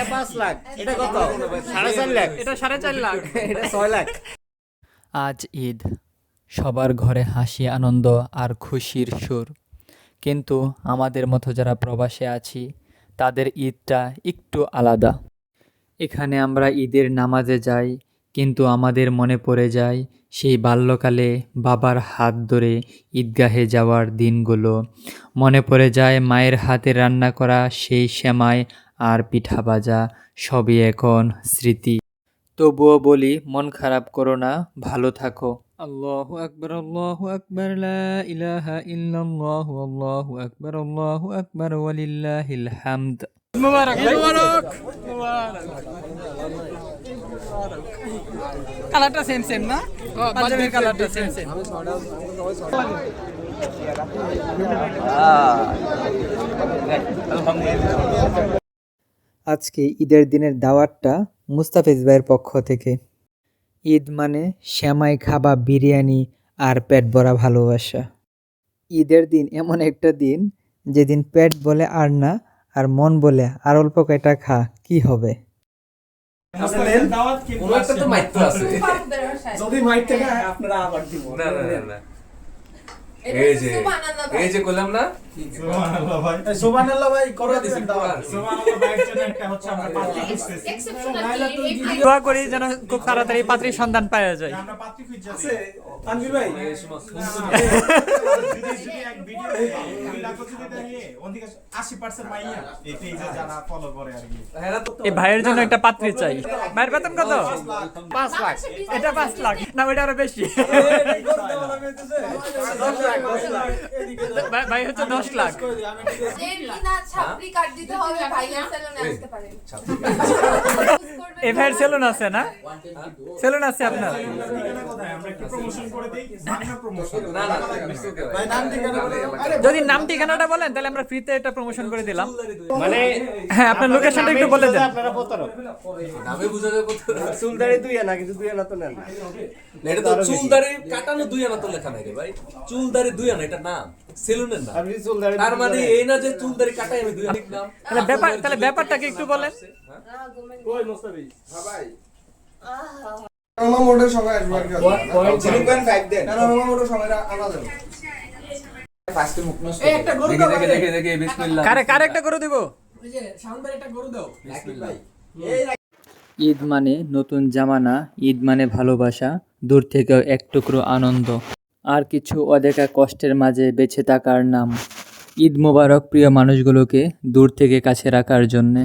এটা 5 লাখ, এটা কত? 4.5 লাখ, এটা 4.5 লাখ, এটা 6 লাখ। আজ ঈদ, সবার ঘরে হাসি আনন্দ আর খুশির সুর। কিন্তু আমাদের মতো যারা প্রবাসে আছি তাদের ঈদটা একটু আলাদা। এখানে আমরা ঈদের নামাজে যাই, কিন্তু আমাদের মনে পড়ে যায় সেই বাল্যকালে বাবার হাত ধরে ঈদগাহে যাওয়ার দিনগুলো। মনে পড়ে যায় মায়ের হাতে রান্না করা সেই সেমাই আর পিঠা ভাজা, সবই এখন স্মৃতি। তবুও বলি, মন খারাপ করো না, ভালো থাকো। আল্লাহু আকবার, আল্লাহু আকবার, লা ইলাহা ইল্লাল্লাহ, আল্লাহু আকবার, আল্লাহু আকবার, ওয়ালিল্লাহিল হামদ। মুবারক ভাই। কালারটা সেম সেম না? পাঞ্জাবির কালারটা সেম সেম। আজকে ঈদের দিনের দাওয়াতটা মুস্তাফিজ ভাইয়ের পক্ষ থেকে। ঈদ মানে সেমাই খাবা, বিরিয়ানি আর পেট ভরা ভালোবাসা। ঈদের দিন এমন একটা দিন যেদিন পেট বলে আর না, আর মন বলে আর অল্প কয়টা খা, কি হবে? যদি মাইট থেকে আপনারা আবার দিব না না না না এই যে কইলাম না সুবহানাল্লাহ ভাই, সুবহানাল্লাহ ভাই করে দিবেন দাওয়াত। সুবহানাল্লাহ ভাইয়ের জন্য একটা হচ্ছে আমরা পাত্রী খুঁজতেছি। দোয়া করি যেন খুব তাড়াতাড়ি পাত্রীর সন্ধান পাওয়া যায়। আমরা পাত্রী খুঁজতেছি। আছে তানভীর ভাই, যদি এক ভিডিও 2 লাখ যদি দেখে ওদিকে 80% মাইয়া এই পেজে যারা ফলো করে আর কি। এই ভাইয়ের জন্য একটা পাত্রী চাই। ভাইয়ের বেতন কত? 5 লাখ। এটা 5 লাখ না, ওইটা আরো বেশি। ভাই হচ্ছে 10 লাখ। এই ভাইয়ের সেলুন আছে না? সেলুন আছে আপনার? আমরা একটু প্রমোশন করে দেই, বাংলা প্রমোশন। না না মিস্টেক ভাই নাম ঠিকানা বলেন। যদি নাম ঠিকানাটা বলেন তাহলে আমরা ফ্রিতে এটা প্রমোশন করে দিলাম। মানে হ্যাঁ, আপনার লোকেশনটা একটু বলে দেন। আপনারা প্রতারক। নামে বুঝা যাবে চুলদাড়ি দুই আনা, কিন্তু দুই আনা তো নেন না। এটা তো চুলদারি কাটানো 2 আনা তো লেখা নাই রে ভাই। চুলদারি 2 আনা, এটা নাম সেলুনের নাম। আপনি চুলদাড়ি তার মানে এই না যে চুলদারি কাটাই আমি 2 আনা নাম। তাহলে ব্যাপারটাকে একটু বলেন। কই মুস্তাফিজ? হ্যাঁ ভাই। আমার মোটর সবাই আসবে আর কি। 0.5 দেন। কারণ আমার মোটর সবাই আনা যাবে। ফার্স্টে মুখ নষ্ট। একটা গরু দাও। দেখে বিসমিল্লাহ। কারে একটা করে দিব। ঈদ মানে নতুন জামানা, ঈদ মানে ভালোবাসা, দূর থেকেও এক টুকরো আনন্দ, আর কিছু অদেখা কষ্টের মাঝে বেঁচে থাকার নাম। ঈদ মোবারক প্রিয় মানুষগুলোকে দূর থেকে কাছে রাখার জন্যে।